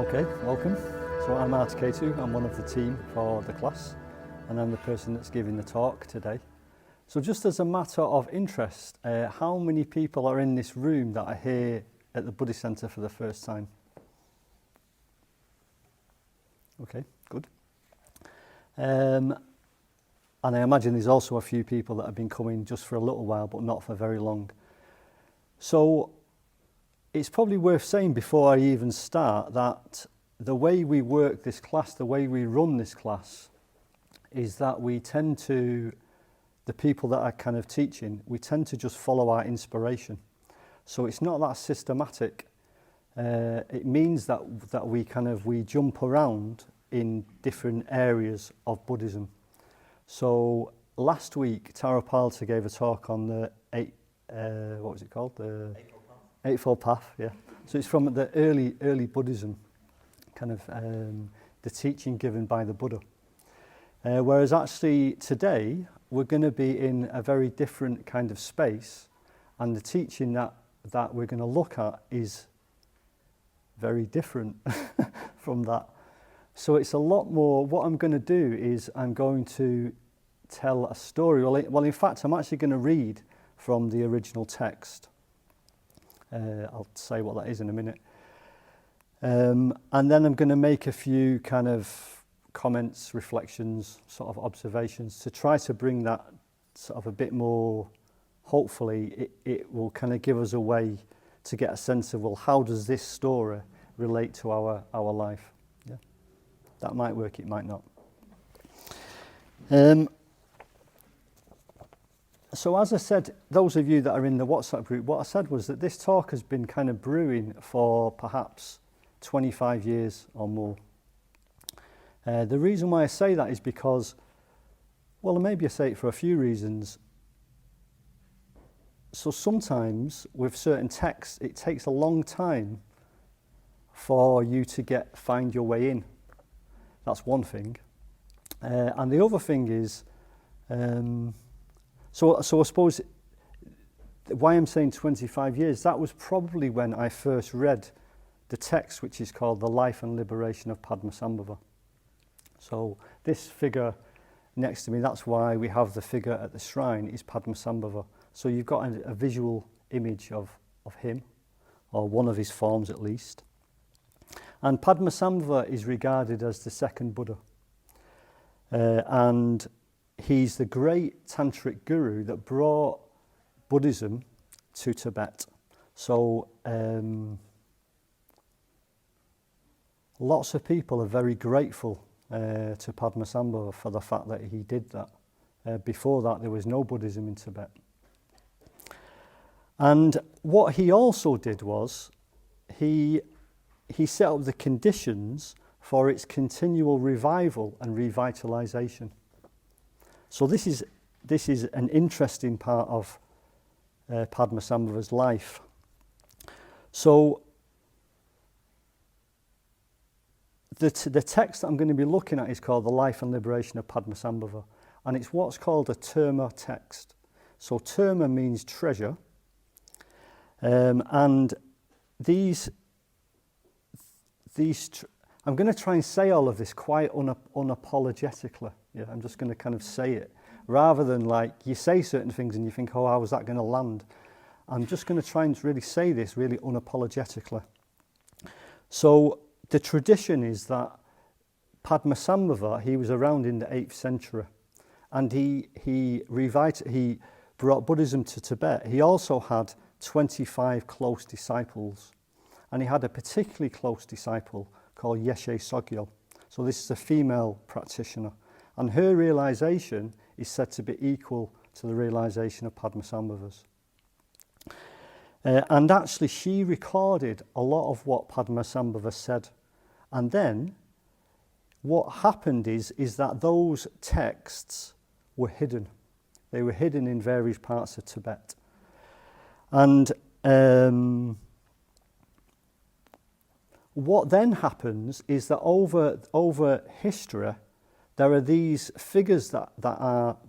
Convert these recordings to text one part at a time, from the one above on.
Okay, welcome. So I'm Arthaketu, I'm one of the team for the class, and I'm the person that's giving the talk today. So just as a matter of interest, how many people are in this room that are here at the Buddhist Centre for the first time? Okay, good. And I imagine there's also a few people that have been coming just for a little while, but not for very long. So it's probably worth saying before I even start that the way we work this class, the way we run this class, is that we tend to, the people that are kind of teaching, we tend to just follow our inspiration. So it's not that systematic. It means that we jump around in different areas of Buddhism. So last week, Tarapalta gave a talk on the Eightfold Path, yeah. So it's from the early Buddhism, kind of the teaching given by the Buddha. Whereas actually today, we're going to be in a very different kind of space, and the teaching that we're going to look at is very different from that. So it's a lot more, what I'm going to do is I'm going to tell a story. Well, in fact, I'm actually going to read from the original text. I'll say what that is in a minute. And then I'm going to make a few kind of comments, reflections, sort of observations to try to bring that sort of a bit more, hopefully it will kind of give us a way to get a sense of, well, how does this story relate to our life? Yeah, that might work, it might not. So as I said, those of you that are in the WhatsApp group, what I said was that this talk has been kind of brewing for perhaps 25 years or more. The reason why I say that is because, well, maybe I say it for a few reasons. So sometimes with certain texts, it takes a long time for you to find your way in. That's one thing. And the other thing is, so I suppose why I'm saying 25 years, that was probably when I first read the text which is called The Life and Liberation of Padmasambhava. So this figure next to me, that's why we have the figure at the shrine, is Padmasambhava. So you've got a visual image of him, or one of his forms at least. And Padmasambhava is regarded as the second Buddha. And he's the great tantric guru that brought Buddhism to Tibet. So lots of people are very grateful to Padmasambhava for the fact that he did that. Before that, there was no Buddhism in Tibet. And what he also did was he set up the conditions for its continual revival and revitalization. So this is an interesting part of Padmasambhava's life. So the text that I'm going to be looking at is called The Life and Liberation of Padmasambhava, and it's what's called a terma text. So terma means treasure, and these I'm going to try and say all of this quite unapologetically. Yeah, I'm just going to kind of say it, rather than like you say certain things and you think, oh, how is that going to land? I'm just going to try and really say this really unapologetically. So the tradition is that Padmasambhava, he was around in the 8th century, and he brought Buddhism to Tibet. He also had 25 close disciples, and he had a particularly close disciple called Yeshe Sogyo. So this is a female practitioner, and her realization is said to be equal to the realization of Padmasambhava's. And actually she recorded a lot of what Padmasambhava said. And then what happened is that those texts were hidden. They were hidden in various parts of Tibet. And what then happens is that over history, there are these figures that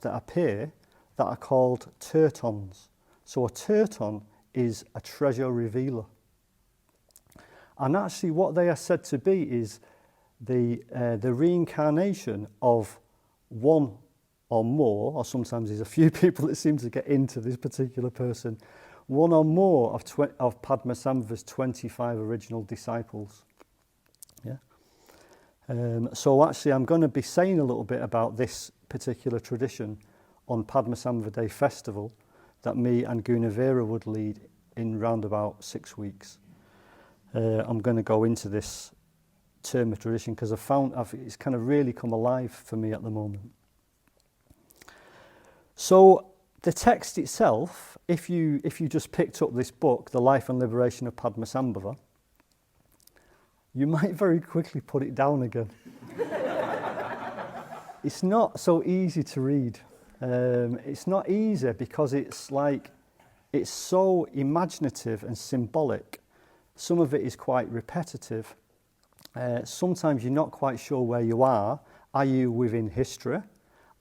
appear that are called tertons. So a terton is a treasure revealer. And actually what they are said to be is the reincarnation of one or more, or sometimes there's a few people that seem to get into this particular person, one or more of Padmasambhava's 25 original disciples. Yeah. So actually I'm going to be saying a little bit about this particular tradition on Padmasambhava Day festival that me and Gunavera would lead in round about 6 weeks. I'm going to go into this term of tradition because it's kind of really come alive for me at the moment. So the text itself, if you just picked up this book, The Life and Liberation of Padmasambhava, you might very quickly put it down again. It's not so easy to read. It's not easy because it's so imaginative and symbolic. Some of it is quite repetitive. Sometimes you're not quite sure where you are. Are you within history?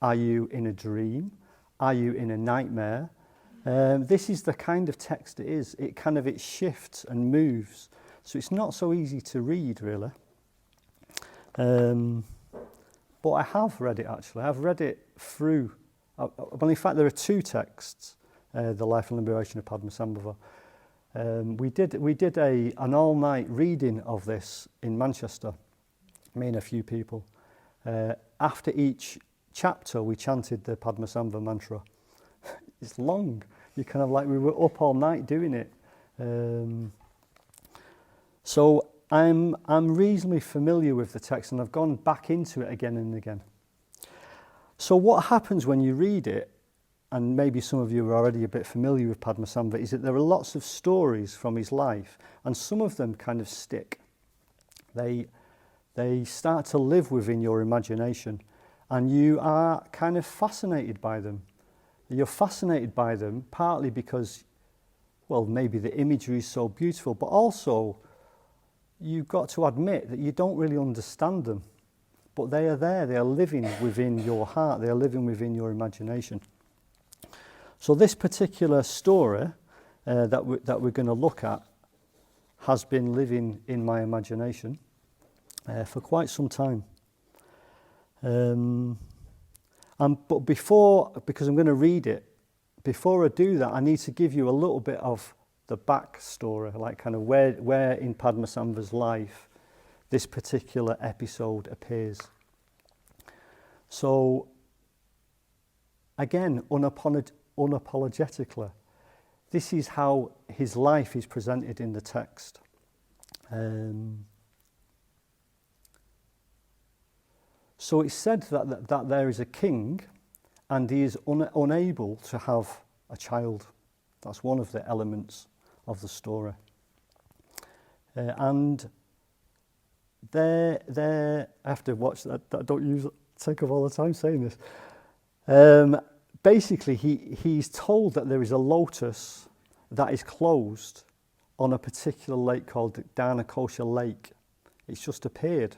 Are you in a dream? Are you in a nightmare? This is the kind of text it is. It shifts and moves. So it's not so easy to read, really. But I have read it, actually. I've read it through. Well, in fact, there are two texts, The Life and Liberation of Padmasambhava. We did an all-night reading of this in Manchester, me and a few people. After each chapter, we chanted the Padmasambhava mantra. It's long. You kind of we were up all night doing it. So I'm reasonably familiar with the text, and I've gone back into it again and again. So what happens when you read it, and maybe some of you are already a bit familiar with Padmasambhava, is that there are lots of stories from his life, and some of them kind of stick. They start to live within your imagination, and you are kind of fascinated by them. You're fascinated by them partly because, well, maybe the imagery is so beautiful, but also you've got to admit that you don't really understand them. But they are there, they are living within your heart, they are living within your imagination. So this particular story that we're going to look at has been living in my imagination for quite some time. But because I'm going to read it, before I do that, I need to give you a little bit of the backstory, like kind of where in Padmasambhava's life this particular episode appears. So, again, unapologetically, this is how his life is presented in the text. So it's said that there is a king and he is unable to have a child. That's one of the elements of the story. And I have to watch that. I don't take up all the time saying this. Basically, he's told that there is a lotus that is closed on a particular lake called Dharnakosha Lake. It's just appeared.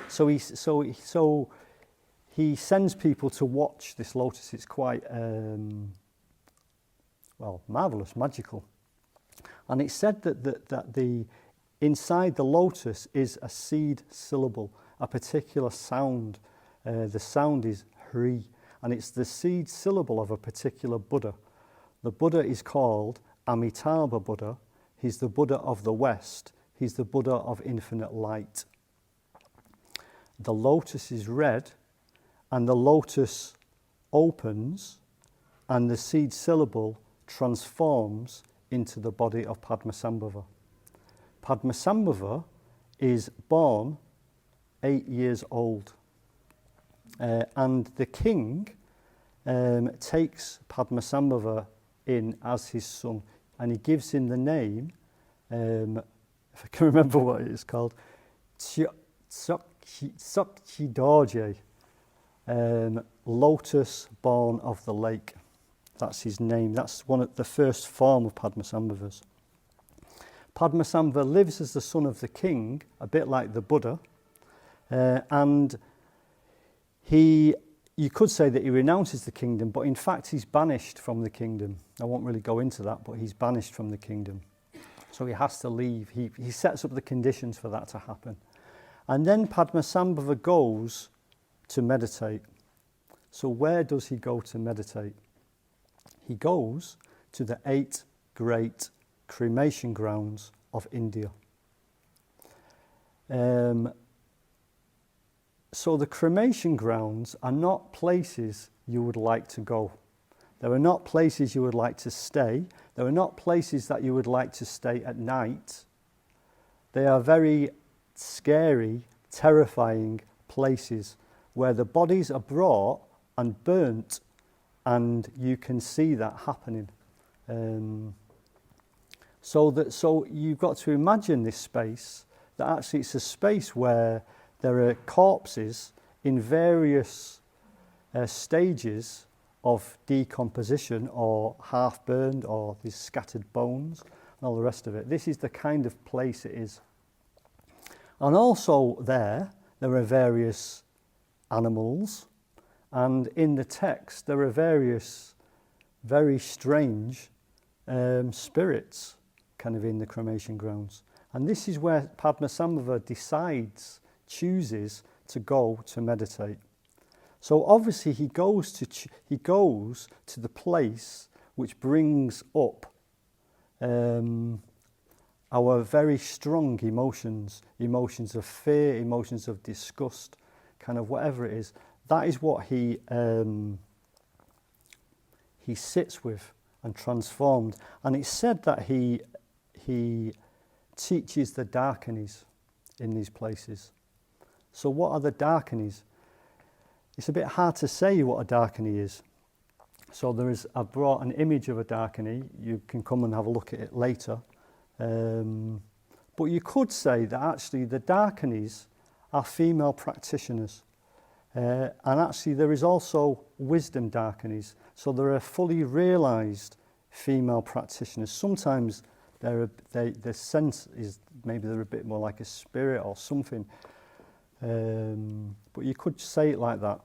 So he sends people to watch this lotus. It's quite marvelous, magical. And it's said that the inside the lotus is a seed syllable, a particular sound. The sound is Hri, and it's the seed syllable of a particular Buddha. The Buddha is called Amitabha Buddha. He's the Buddha of the West. He's the Buddha of infinite light. The lotus is red, and the lotus opens, and the seed syllable transforms into the body of Padmasambhava. Padmasambhava is born 8 years old, and the king takes Padmasambhava in as his son, and he gives him the name, if I can remember what it is called, Tsokchidoje, lotus born of the lake. That's his name. That's the first form of Padmasambhava's. Padmasambhava lives as the son of the king, a bit like the Buddha, and you could say that he renounces the kingdom, but in fact he's banished from the kingdom. I won't really go into that, but he's banished from the kingdom. So he has to leave. He sets up the conditions for that to happen. And then Padmasambhava goes to meditate. So where does he go to meditate? He goes to the 8 great cremation grounds of India. So the cremation grounds are not places you would like to go. They are not places you would like to stay. They are not places that you would like to stay at night. They are very scary, terrifying places where the bodies are brought and burnt, and you can see that happening. So you've got to imagine this space, that actually it's a space where there are corpses in various stages of decomposition, or half burned, or these scattered bones and all the rest of it. This is the kind of place it is. And also there are various animals, and in the text there are various very strange spirits kind of in the cremation grounds. And this is where Padmasambhava chooses to go to meditate. So obviously he goes to the place which brings up our very strong emotions of fear, emotions of disgust, kind of whatever it is. That is what he sits with and transformed. And it's said that he teaches the dakinis in these places. So what are the dakinis? It's a bit hard to say what a dakini is. So I've brought an image of a dakini. You can come and have a look at it later. But you could say that actually the dakinis are female practitioners. And actually there is also wisdom dakinis. So there are fully realised female practitioners. Sometimes their sense is maybe they're a bit more like a spirit or something. But you could say it like that.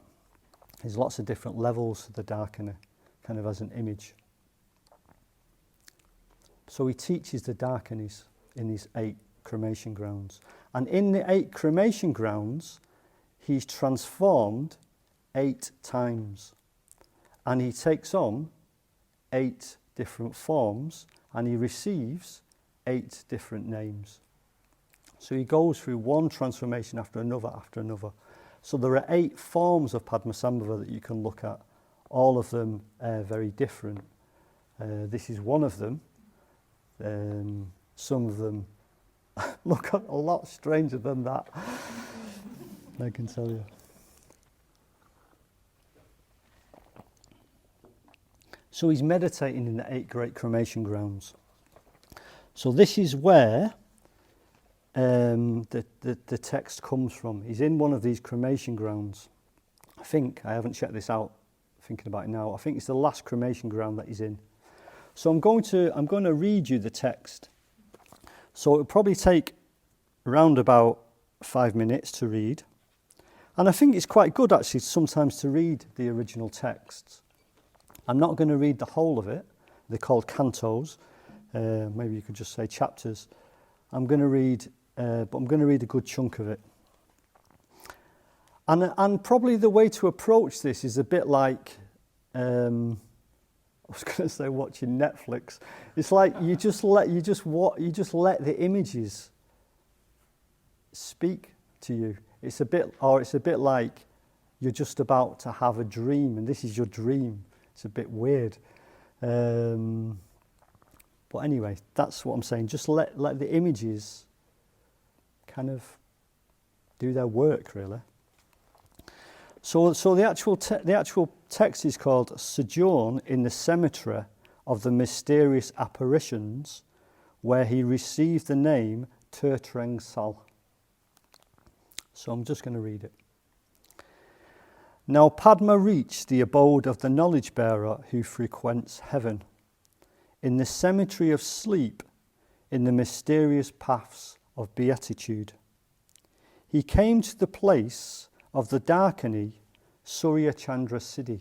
There's lots of different levels to the dakini, kind of as an image. So he teaches the dakinis in these 8 cremation grounds. And in the 8 cremation grounds, he's transformed 8 times. And he takes on 8 different forms, and he receives 8 different names. So he goes through one transformation after another after another. So there are 8 forms of Padmasambhava that you can look at, all of them very different. This is one of them. Some of them look a lot stranger than that, I can tell you. So he's meditating in the 8 great cremation grounds. So this is where the text comes from. He's in one of these cremation grounds. I haven't checked this out, thinking about it now. I think it's the last cremation ground that he's in. So I'm going to read you the text. So it'll probably take around about 5 minutes to read. And I think it's quite good actually sometimes to read the original texts. I'm not going to read the whole of it. They're called cantos. Maybe you could just say chapters. I'm going to read a good chunk of it. And probably the way to approach this is a bit like, I was going to say watching Netflix. It's like you just let the images speak to you. It's a bit like you're just about to have a dream, and this is your dream. It's a bit weird. But anyway, that's what I'm saying. Just let the images kind of do their work, really. So the actual text is called Sojourn in the Cemetery of the Mysterious Apparitions, where he received the name Tertreng Sal. So I'm just going to read it. Now Padma reached the abode of the knowledge bearer who frequents heaven, in the cemetery of sleep, in the mysterious paths of beatitude. He came to the place of the dakini, Suryachandrasiddhi,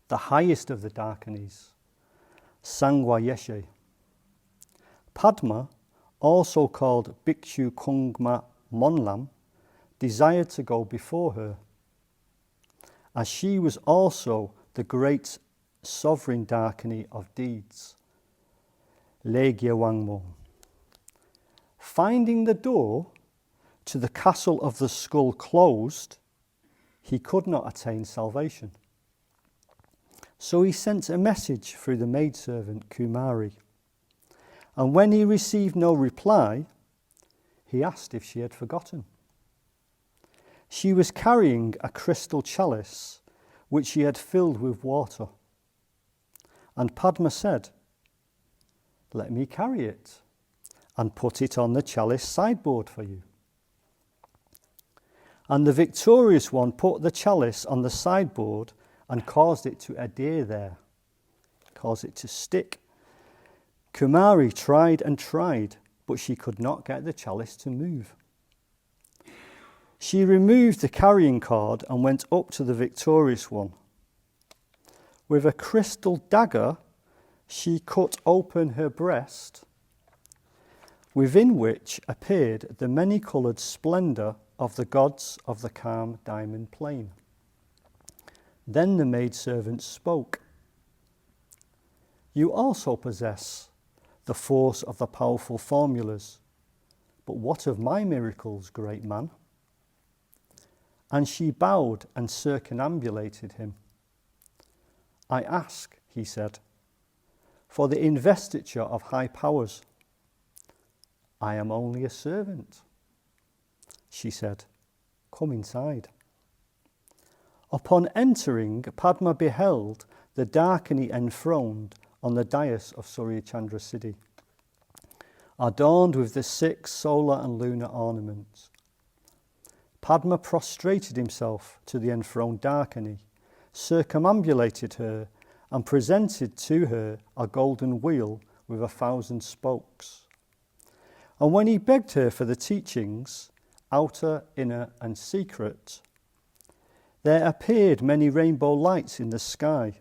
the highest of the dakinis, Sangwayeshe. Padma, also called Bhikshu Kungma Monlam, desired to go before her, as she was also the great sovereign dakini of deeds, Legya Wangmo. Finding the door to the castle of the skull closed, he could not attain salvation. So he sent a message through the maidservant Kumari, and when he received no reply, he asked if she had forgotten. She was carrying a crystal chalice which she had filled with water, and Padma said, "Let me carry it and put it on the chalice sideboard for you." And the victorious one put the chalice on the sideboard and caused it to adhere there, caused it to stick. Kumari tried and tried, but she could not get the chalice to move. She removed the carrying cord and went up to the victorious one. With a crystal dagger, she cut open her breast, within which appeared the many-coloured splendour of the gods of the calm diamond plain. Then the maidservant spoke. "You also possess the force of the powerful formulas, but what of my miracles, great man?" And she bowed and circumambulated him. "I ask," he said, "for the investiture of high powers." "I am only a servant." She said, "Come inside." Upon entering, Padma beheld the dakini enthroned on the dais of Suryachandrasiddhi, adorned with the 6 solar and lunar ornaments. Padma prostrated himself to the enthroned dakini, circumambulated her, and presented to her a golden wheel with 1,000 spokes. And when he begged her for the teachings, outer, inner, and secret, there appeared many rainbow lights in the sky,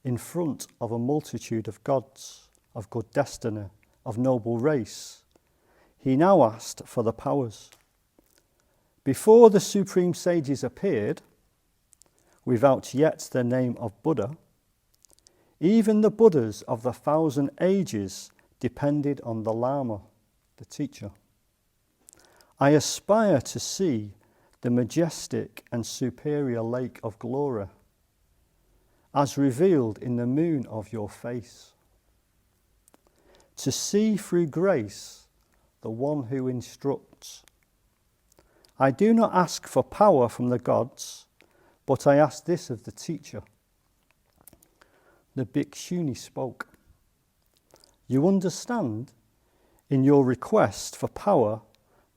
in front of a multitude of gods, of good destiny, of noble race. He now asked for the powers. Before the supreme sages appeared, without yet the name of Buddha, even the Buddhas of the 1,000 ages depended on the Lama, the teacher. I aspire to see the majestic and superior lake of glory, as revealed in the moon of your face. To see through grace the one who instructs. I do not ask for power from the gods, but I ask this of the teacher. The bhikshuni spoke. You understand in your request for power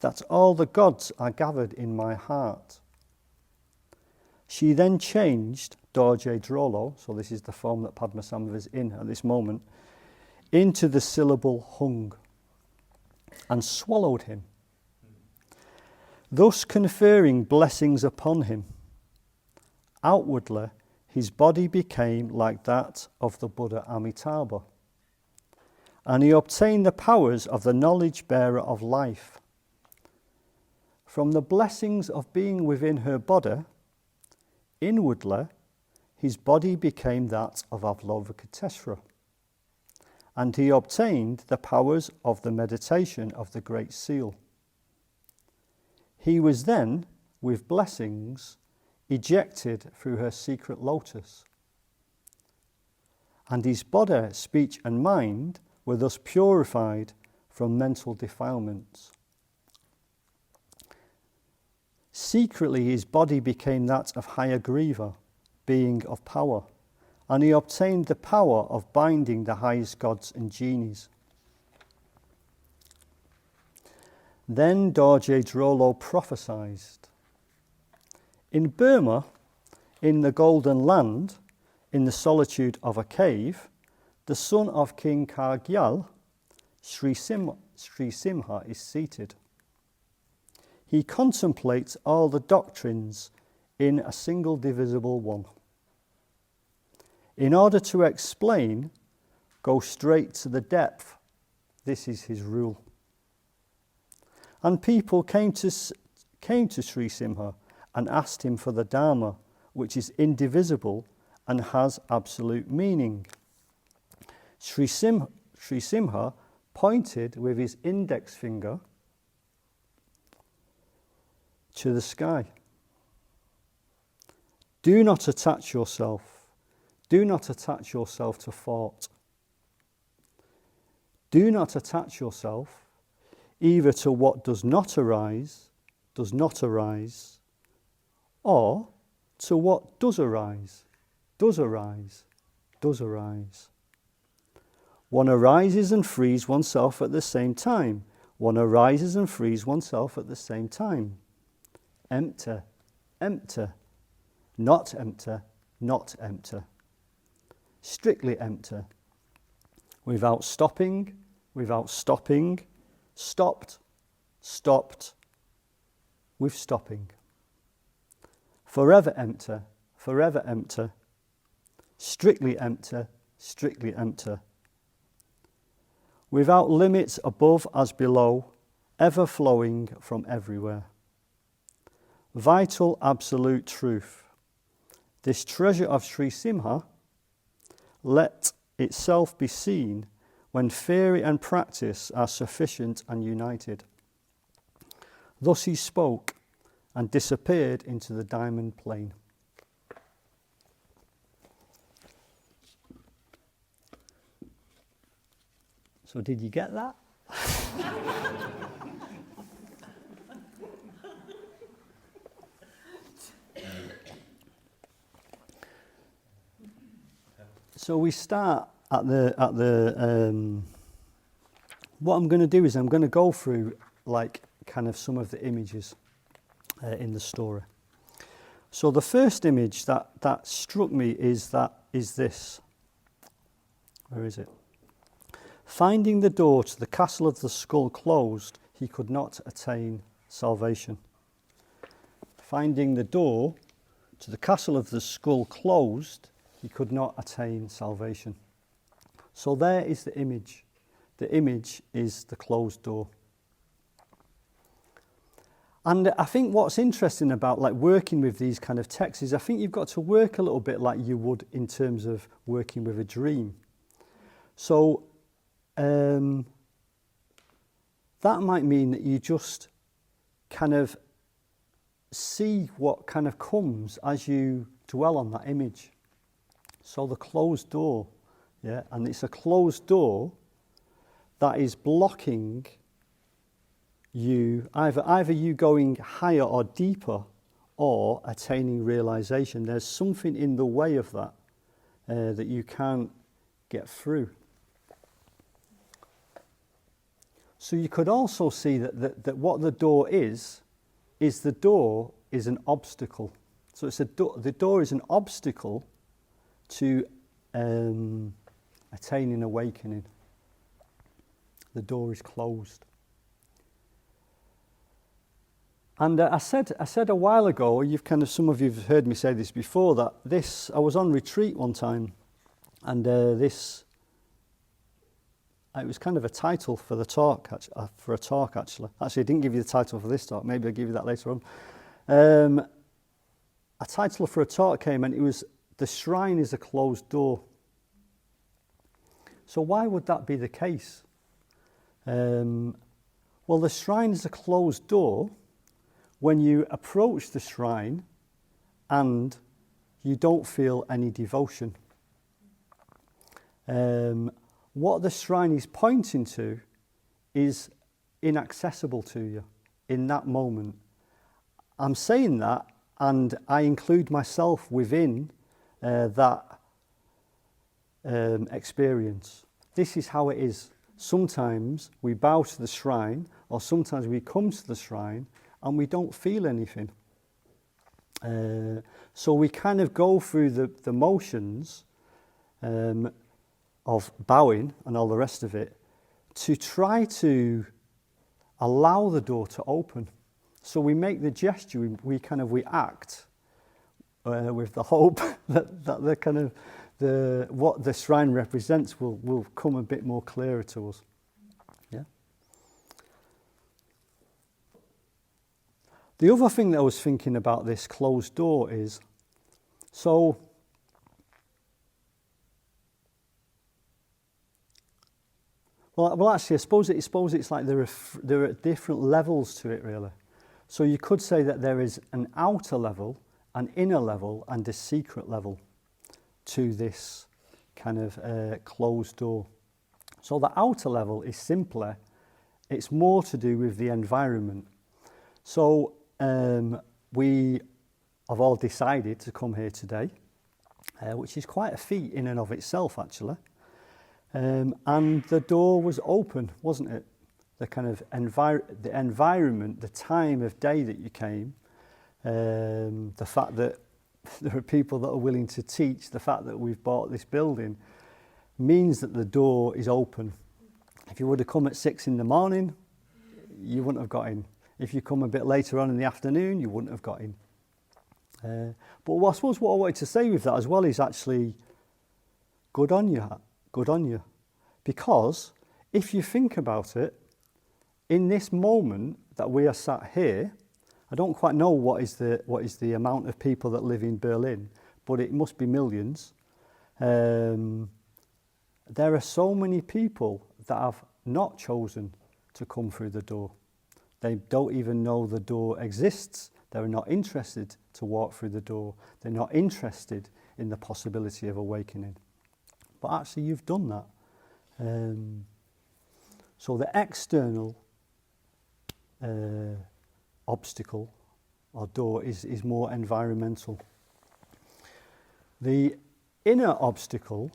that all the gods are gathered in my heart. She then changed Dorje Drolo, so this is the form that Padmasambhava is in at this moment, into the syllable hung, and swallowed him, thus conferring blessings upon him. Outwardly, his body became like that of the Buddha Amitabha, and he obtained the powers of the knowledge bearer of life. From the blessings of being within her body, inwardly, his body became that of Avalokiteshvara, and he obtained the powers of the meditation of the Great Seal. He was then, with blessings, ejected through her secret lotus, and his body, speech and mind were thus purified from mental defilements. Secretly his body became that of Hayagriva, being of power, and he obtained the power of binding the highest gods and genies. Then Dorje Drolo prophesied. In Burma, in the Golden Land, in the solitude of a cave, the son of King Kargyal, Sri Simha, is seated. He contemplates all the doctrines in a single divisible one. In order to explain, go straight to the depth, his rule. And people came to Sri Simha and asked him for the Dharma, which is indivisible and has absolute meaning. Sri Simha pointed with his index finger to the sky. Do not attach yourself. Do not attach yourself to thought. Do not attach yourself either to what does not arise, or to what does arise. One arises and frees oneself at the same time. One arises and frees oneself at the same time. Empty, not empty, not empty. Strictly empty. Without stopping, stopped, with stopping. Forever empty, strictly empty. Without limits above as below, ever flowing from everywhere. Vital absolute truth. This treasure of Sri Simha, let itself be seen when theory and practice are sufficient and united. Thus he spoke and disappeared into the diamond plain. So did you get that? So we start at the what I'm going to do is I'm going to go through like kind of some of the images in the story. So the first image that struck me is this. Where is it? Finding the door to the castle of the skull closed, he could not attain salvation. Finding the door to the castle of the skull closed, he could not attain salvation. So there is the image. The image is the closed door. And I think what's interesting about like working with these kind of texts is I think you've got to work a little bit like you would in terms of working with a dream. So that might mean that you just kind of see what kind of comes as you dwell on that image. So the closed door, yeah, and it's a closed door that is blocking you, either you going higher or deeper or attaining realization. There's something in the way of that that you can't get through. So you could also see that what the door is the door is an obstacle. So it's the door is an obstacle to attaining awakening. The door is closed. And I said a while ago, some of you have heard me say this before, that I was on retreat one time, and it was kind of a title for the talk, actually. Actually, I didn't give you the title for this talk. Maybe I'll give you that later on. A title for a talk came, and it was "The Shrine is a Closed Door." So why would that be the case? Well, the shrine is a closed door when you approach the shrine and you don't feel any devotion. What the shrine is pointing to is inaccessible to you in that moment. I'm saying that, and I include myself within that experience. This is how it is. Sometimes we bow to the shrine, or sometimes we come to the shrine and we don't feel anything. So we kind of go through the motions of bowing and all the rest of it to try to allow the door to open. So we make the gesture, we act with the hope that the kind of what the shrine represents will come a bit more clearer to us. The other thing that I was thinking about this closed door is, so well actually I suppose it's like there are different levels to it really. So you could say that there is an outer level, an inner level, and a secret level to this kind of closed door. So the outer level is simpler. It's more to do with the environment. So we have all decided to come here today, which is quite a feat in and of itself, actually. And the door was open, wasn't it? The kind of the environment, the time of day that you came, the fact that there are people that are willing to teach, the fact that we've bought this building, means that the door is open. If you would have come at 6 in the morning, you wouldn't have got in. If you come a bit later on in the afternoon, you wouldn't have got in. But I suppose what I wanted to say with that as well is actually good on you. Because if you think about it, in this moment that we are sat here, I don't quite know what is the amount of people that live in Berlin, but it must be millions. There are so many people that have not chosen to come through the door. They don't even know the door exists. They're not interested to walk through the door. They're not interested in the possibility of awakening. But actually you've done that. So the external obstacle or door is more environmental. The inner obstacle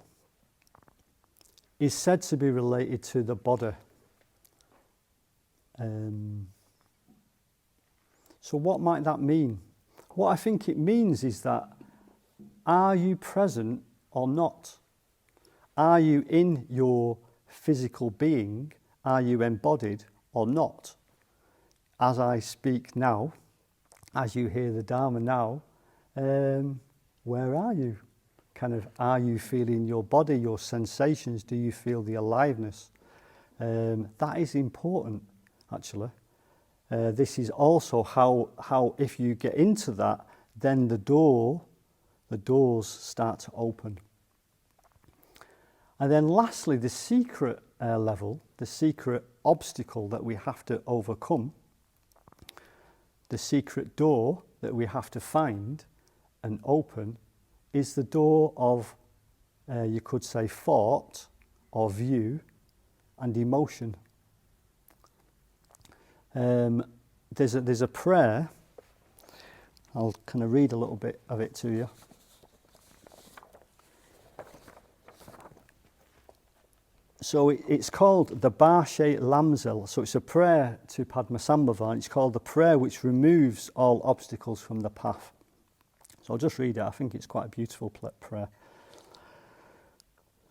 is said to be related to the body. So what might that mean? What I think it means is that, are you present or not? Are you in your physical being? Are you embodied or not? As I speak now, as you hear the Dharma now, where are you? Are you feeling your body, your sensations? Do you feel the aliveness? That is important, actually. This is also how if you get into that, then the doors start to open. And then lastly, the secret level, the secret obstacle that we have to overcome, the secret door that we have to find and open, is the door of, you could say, thought or view and emotion. There's a prayer. I'll kind of read a little bit of it to you. So it's called the Barshe Lamzel. So it's a prayer to Padmasambhava, and it's called the prayer which removes all obstacles from the path. So I'll just read it. I think it's quite a beautiful prayer.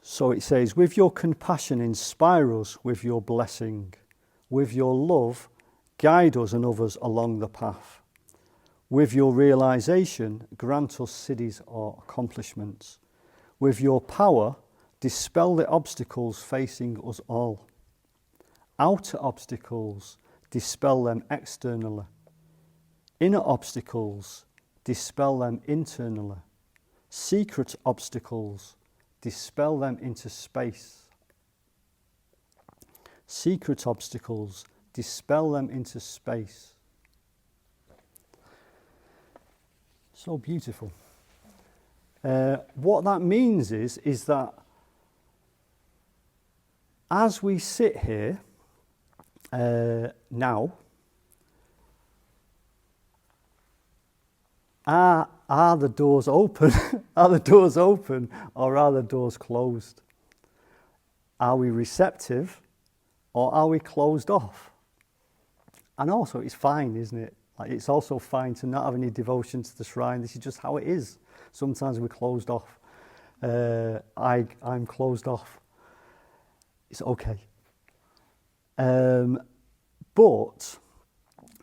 So it says, with your compassion inspire us with your blessing. With your love guide us and others along the path. With your realization grant us siddhis or accomplishments. With your power dispel the obstacles facing us all. Outer obstacles, dispel them externally. Inner obstacles, dispel them internally. Secret obstacles, dispel them into space. Secret obstacles, dispel them into space. So beautiful. What that means is that as we sit here now, are the doors open? Are the doors open or are the doors closed? Are we receptive or are we closed off? And also it's fine, isn't it? Like, it's also fine to not have any devotion to the shrine. This is just how it is. Sometimes we're closed off. I'm closed off. It's okay. But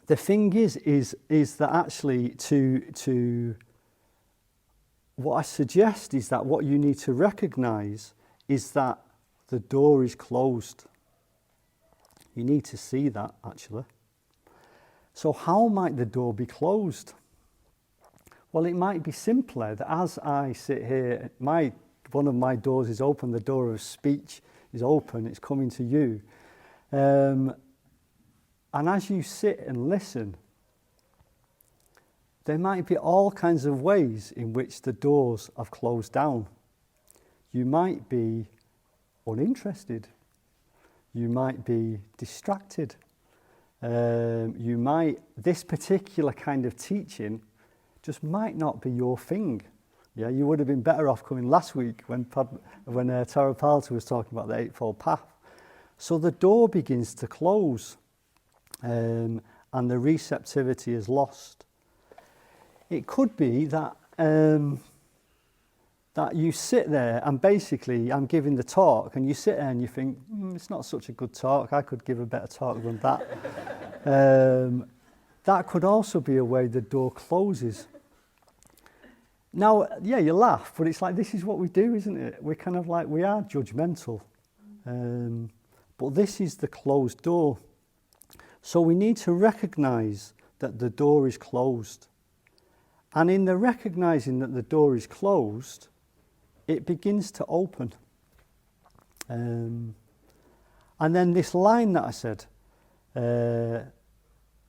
the thing is that actually to what I suggest is that what you need to recognize is that the door is closed. You need to see that, actually. So how might the door be closed? Well, it might be simpler that as I sit here, one of my doors is open, the door of speech is open, it's coming to you. And as you sit and listen, there might be all kinds of ways in which the doors have closed down. You might be uninterested. You might be distracted. This particular kind of teaching just might not be your thing. Yeah, you would have been better off coming last week when Tarapalta was talking about the Eightfold Path. So the door begins to close, and the receptivity is lost. It could be that that you sit there and basically I'm giving the talk, and you sit there and you think, it's not such a good talk. I could give a better talk than that. That could also be a way the door closes. Now, yeah, you laugh, but it's like this is what we do, isn't it? We're kind of like, we are judgmental. But this is the closed door. So we need to recognise that the door is closed. And in the recognising that the door is closed, it begins to open. And then this line that I said,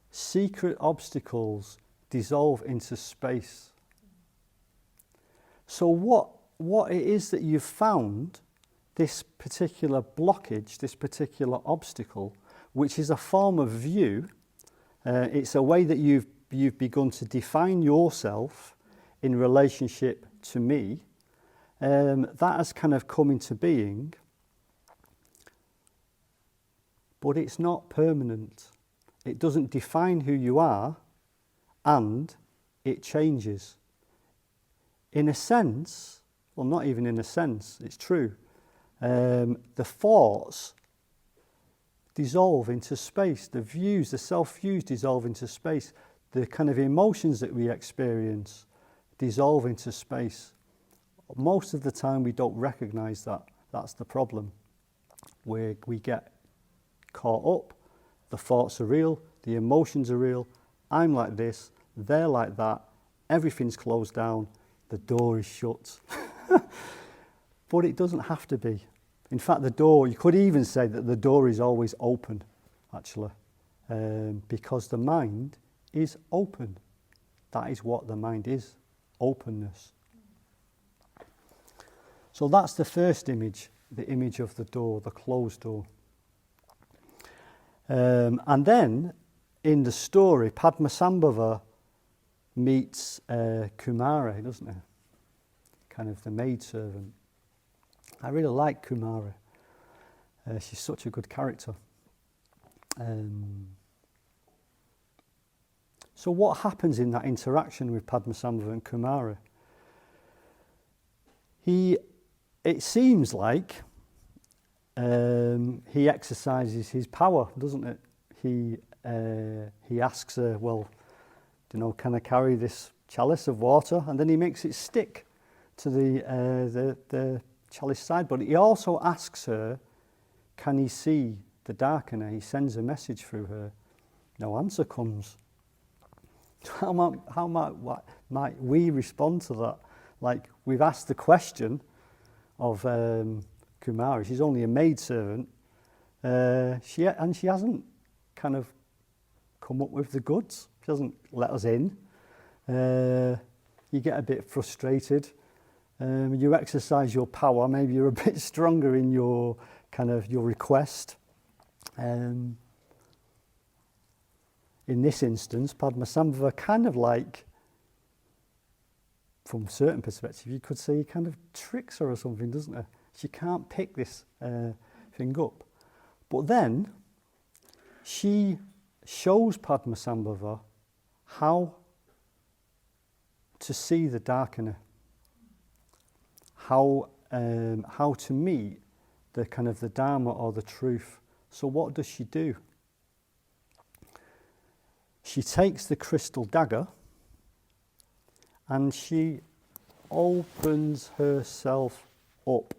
secret obstacles dissolve into space. So what it is that you've found, this particular blockage, this particular obstacle, which is a form of view, it's a way that you've begun to define yourself in relationship to me, that has kind of come into being, but it's not permanent. It doesn't define who you are, and it changes. In a sense, well, not even in a sense, it's true. The thoughts dissolve into space. The views, the self-views dissolve into space. The kind of emotions that we experience dissolve into space. Most of the time we don't recognise that. That's the problem. We get caught up. The thoughts are real. The emotions are real. I'm like this. They're like that. Everything's closed down. The door is shut. But it doesn't have to be. In fact, the door, you could even say that the door is always open, actually, because the mind is open. That is what the mind is, openness. So that's the first image, the image of the door, the closed door. And then, in the story, Padmasambhava meets Kumara, doesn't he? Kind of the maidservant. I really like Kumara. She's such a good character. So what happens in that interaction with Padmasambhava and Kumara? It seems like he exercises his power, doesn't it? He asks her, well, can I carry this chalice of water? And then he makes it stick to the chalice side. But he also asks her, can he see the darkener? He sends a message through her. No answer comes. How might we respond to that? Like, we've asked the question of Kumari. She's only a maidservant. She hasn't kind of come up with the goods. She hasn't let us in. You get a bit frustrated. You exercise your power. Maybe you're a bit stronger in your request. In this instance, Padmasambhava kind of like, from a certain perspective, you could say he kind of tricks her or something, doesn't he? She can't pick this thing up. But then she shows Padmasambhava how to see the darkener, how to meet the kind of the Dharma or the truth. So what does she do? She takes the crystal dagger and she opens herself up.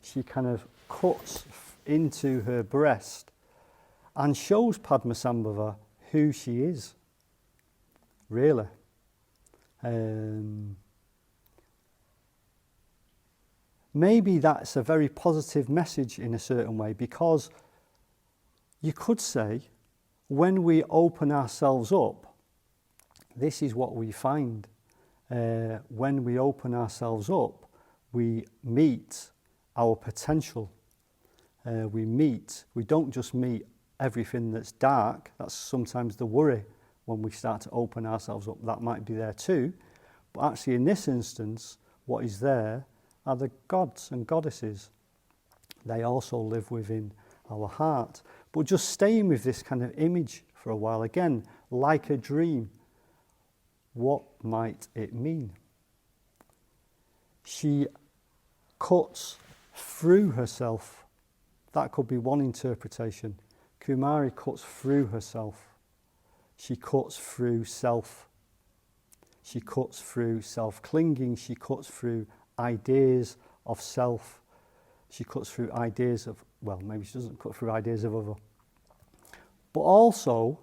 She kind of cuts into her breast and shows Padmasambhava who she is, really. Maybe that's a very positive message in a certain way, because you could say, when we open ourselves up, this is what we find. When we open ourselves up, we meet our potential. We don't just meet everything that's dark. That's sometimes the worry when we start to open ourselves up. That might be there too. But actually in this instance, what is there are the gods and goddesses. They also live within our heart. But just staying with this kind of image for a while, again, like a dream, what might it mean? She cuts through herself. That could be one interpretation. Kumari cuts through herself. She cuts through self. She cuts through self-clinging. She cuts through ideas of self. She cuts through ideas of, well, maybe she doesn't cut through ideas of other. But also,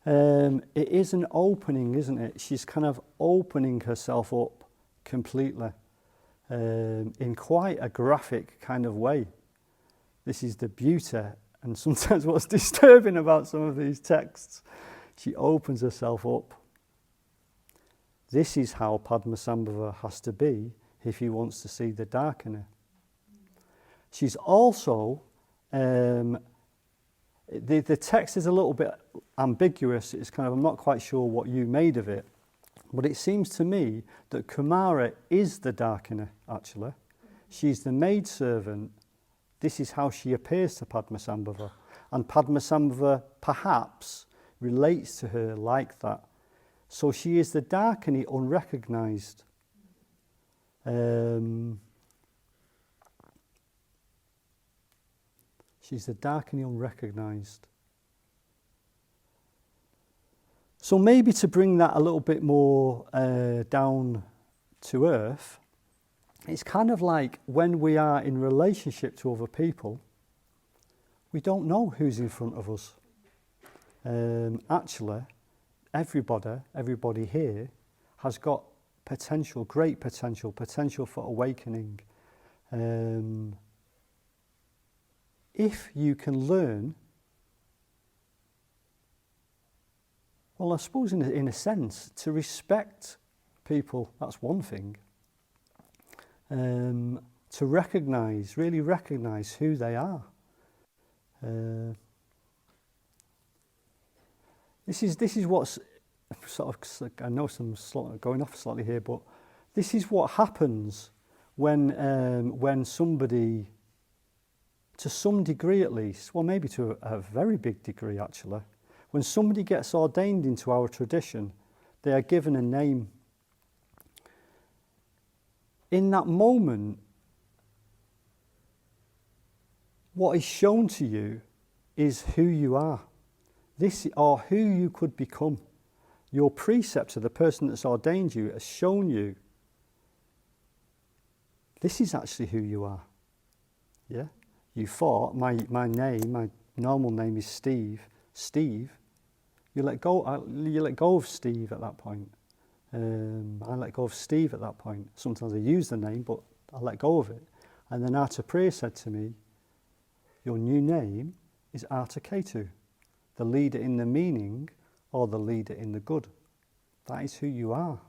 it is an opening, isn't it? She's kind of opening herself up completely in quite a graphic kind of way. This is the beauty, and sometimes what's disturbing about some of these texts. She opens herself up. This is how Padmasambhava has to be if he wants to see the dakini. She's also, the text is a little bit ambiguous. It's kind of, I'm not quite sure what you made of it, but it seems to me that Kumara is the dakini, actually. She's the maidservant. This is how she appears to Padmasambhava. And Padmasambhava perhaps relates to her like that. So she is the dakini unrecognised. She's the dakini unrecognised. So maybe to bring that a little bit more down to earth, it's kind of like when we are in relationship to other people, we don't know who's in front of us. Actually, everybody here has got potential, great potential for awakening. If you can learn, well, I suppose in a sense, to respect people, that's one thing. To really recognise who they are. This is what's sort of, I know some going off slightly here, but this is what happens when somebody, to some degree at least, well maybe to a very big degree actually, when somebody gets ordained into our tradition, they are given a name. In that moment, what is shown to you is who you are. This or who you could become. Your preceptor, the person that's ordained you, has shown you this is actually who you are. Yeah? You thought, my name, my normal name is Steve. Steve, you let go of Steve at that point. I let go of Steve at that point. Sometimes I use the name, but I let go of it. And then Arthaketu said to me, your new name is Arthaketu, the leader in the meaning or the leader in the good. That is who you are.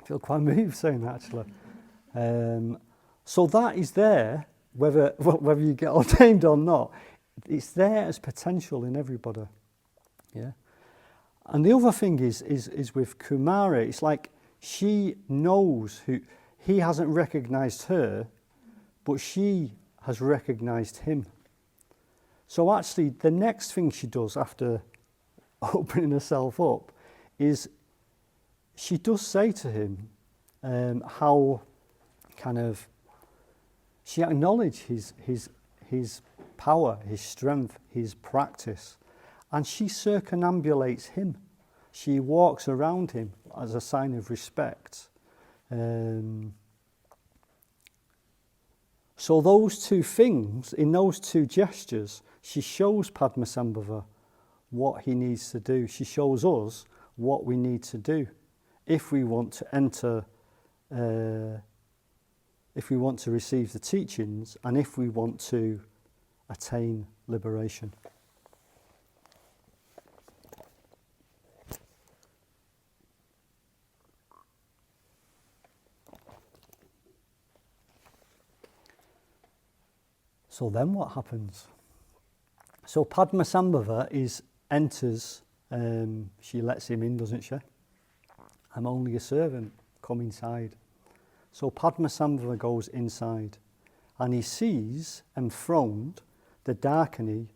I feel quite moved saying that actually. So that is there, whether you get ordained or not. It's there as potential in everybody. Yeah. And the other thing is with Kumari, it's like she knows who, he hasn't recognised her, but she has recognised him. So actually the next thing she does after opening herself up is she does say to him how kind of, she acknowledges his power, his strength, his practice. And she circumambulates him. She walks around him as a sign of respect. So those two things, in those two gestures, she shows Padmasambhava what he needs to do. She shows us what we need to do if we want to enter, if we want to receive the teachings, and if we want to attain liberation. So then what happens? So Padmasambhava enters, she lets him in, doesn't she? I'm only a servant, come inside. So Padmasambhava goes inside and he sees enthroned the dakini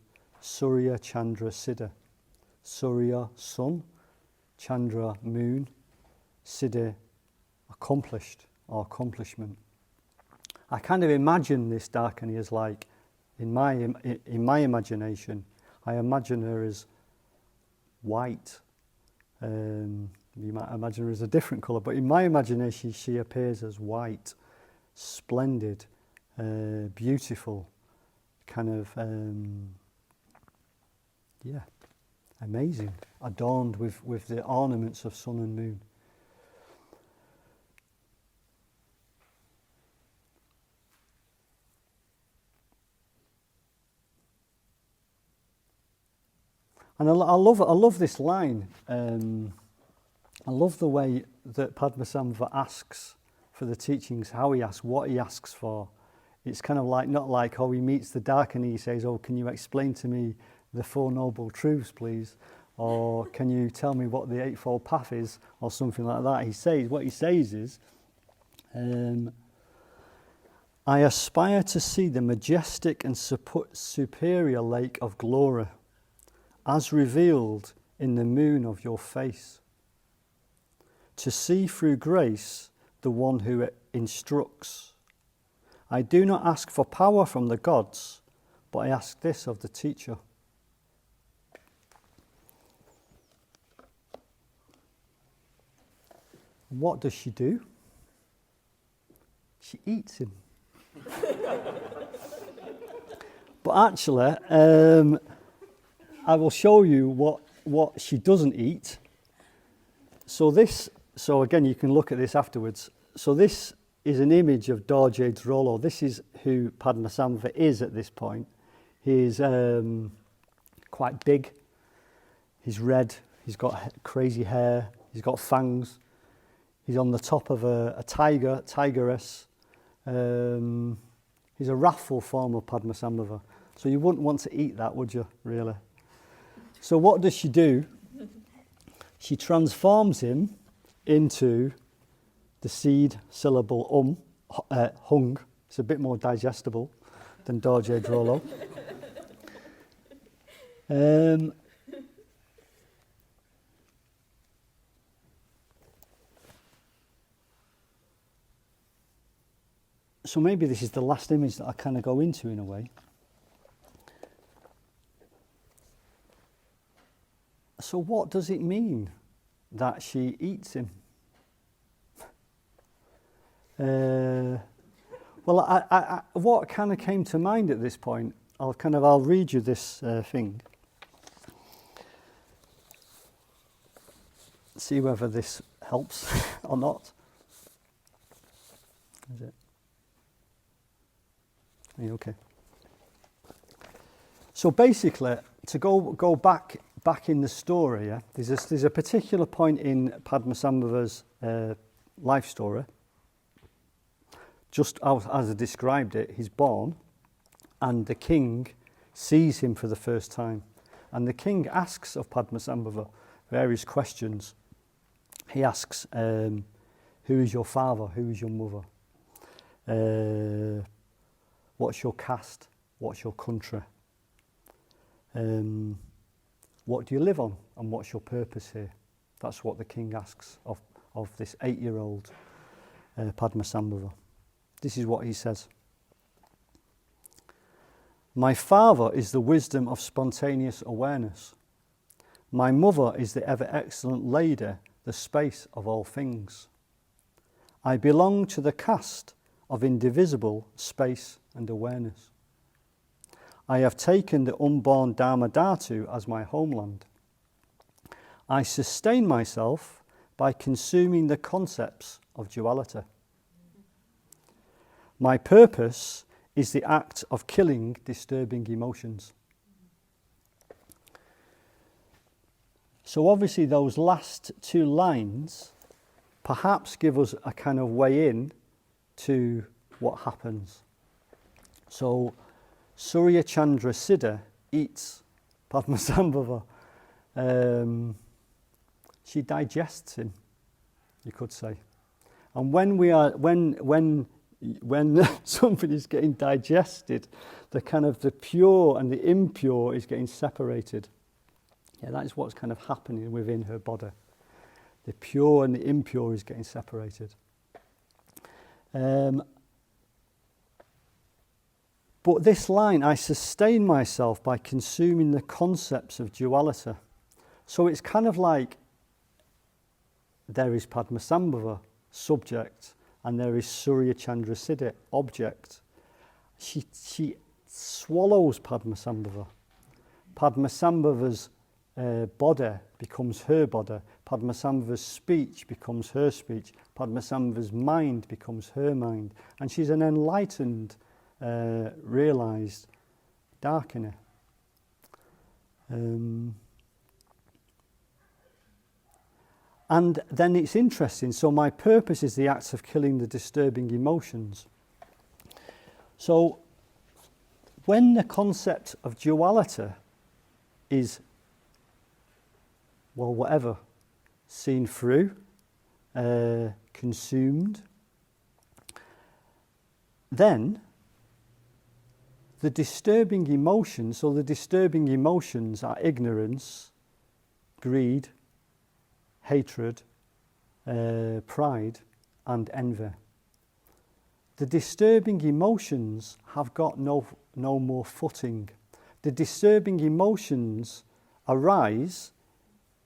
Suryachandrasiddhi. Surya, sun, Chandra, moon, Siddhi, accomplished or accomplishment. I kind of imagine this dakini as like, in my imagination, I imagine her as white. You might imagine her as a different colour, but in my imagination she appears as white, splendid, beautiful, kind of, amazing, adorned with the ornaments of sun and moon. And I love this line. I love the way that Padmasambhava asks for the teachings, how he asks, what he asks for. It's kind of like, not like, oh, he meets the dakini, he says, oh, can you explain to me the Four Noble Truths, please? Or can you tell me what the Eightfold Path is? Or something like that. What he says is, I aspire to see the majestic and superior lake of glory, as revealed in the moon of your face, to see through grace the one who instructs. I do not ask for power from the gods, but I ask this of the teacher. What does she do? She eats him. But actually, I will show you what she doesn't eat. So again, you can look at this afterwards. So this is an image of Dorje Drolo. This is who Padmasambhava is at this point. He's quite big. He's red. He's got crazy hair. He's got fangs. He's on the top of a tigress. He's a wrathful form of Padmasambhava. So you wouldn't want to eat that, would you, really? So what does she do? She transforms him into the seed syllable hung. It's a bit more digestible than Dorje Drolo. So maybe this is the last image that I kind of go into in a way. So what does it mean that she eats him? Well, I what kind of came to mind at this point, I'll read you this thing. See whether this helps or not. Is it? Are you okay? So basically, to go back in the story, yeah, there's a particular point in Padmasambhava's life story. Just as I described it, he's born, and the king sees him for the first time. And the king asks of Padmasambhava various questions. He asks, who is your father? Who is your mother? What's your caste? What's your country? What do you live on? And what's your purpose here? That's what the king asks of this 8-year-old Padmasambhava. This is what he says. My father is the wisdom of spontaneous awareness. My mother is the ever excellent lady, the space of all things. I belong to the caste of indivisible space and awareness. I have taken the unborn Dharmadhatu as my homeland. I sustain myself by consuming the concepts of duality. My purpose is the act of killing disturbing emotions. So obviously those last two lines perhaps give us a kind of way in to what happens. So Suryachandrasiddhi eats Padmasambhava. She digests him, you could say. And when somebody's getting digested, the pure and the impure is getting separated. Yeah, that is what's kind of happening within her body. The pure and the impure is getting separated. But this line, I sustain myself by consuming the concepts of duality. So it's kind of like there is Padmasambhava, subject, and there is Suryachandrasiddhi, object. She swallows Padmasambhava. Padmasambhava's body becomes her body. Padmasambhava's speech becomes her speech. Padmasambhava's mind becomes her mind. And she's an enlightened, realised dakini. And then it's interesting. So my purpose is the act of killing the disturbing emotions. So when the concept of duality is, well, whatever, seen through, consumed, then the disturbing emotions, so the disturbing emotions are ignorance, greed, hatred, pride, and envy. The disturbing emotions have got no more footing. The disturbing emotions arise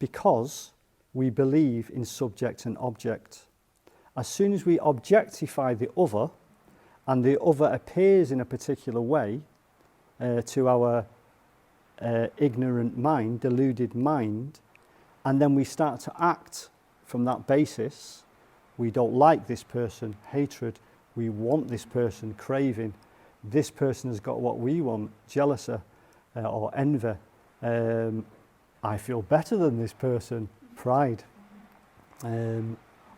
because we believe in subject and object. As soon as we objectify the other, and the other appears in a particular way to our ignorant mind, deluded mind, and then we start to act from that basis. We don't like this person, hatred. We want this person, craving. This person has got what we want, jealousy or envy. I feel better than this person, pride.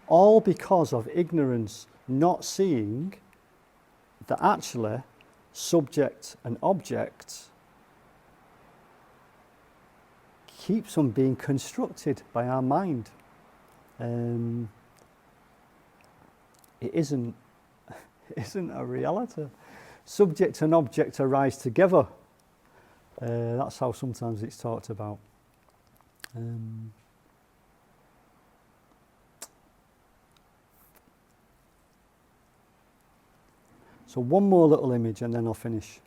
All because of ignorance, not seeing that actually subject and object keeps on being constructed by our mind. It isn't a reality. Subject and object arise together. That's how sometimes it's talked about. So one more little image and then I'll finish.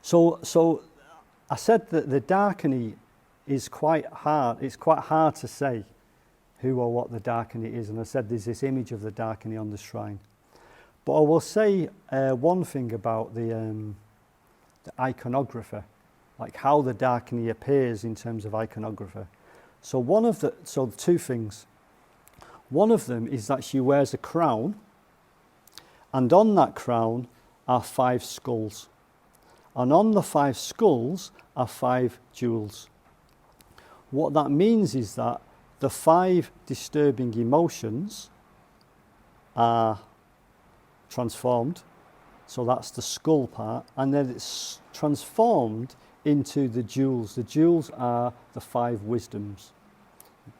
So I said that the dakini is quite hard. It's quite hard to say who or what the dakini is, and I said there's this image of the dakini on the shrine. But I will say one thing about the iconography, like how the dakini appears in terms of iconography. So two things. One of them is that she wears a crown, and on that crown are 5 skulls. And on the 5 skulls are 5 jewels. What that means is that the 5 disturbing emotions are transformed. So that's the skull part. And then it's transformed into the jewels. The jewels are the 5 wisdoms.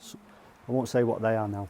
So I won't say what they are now.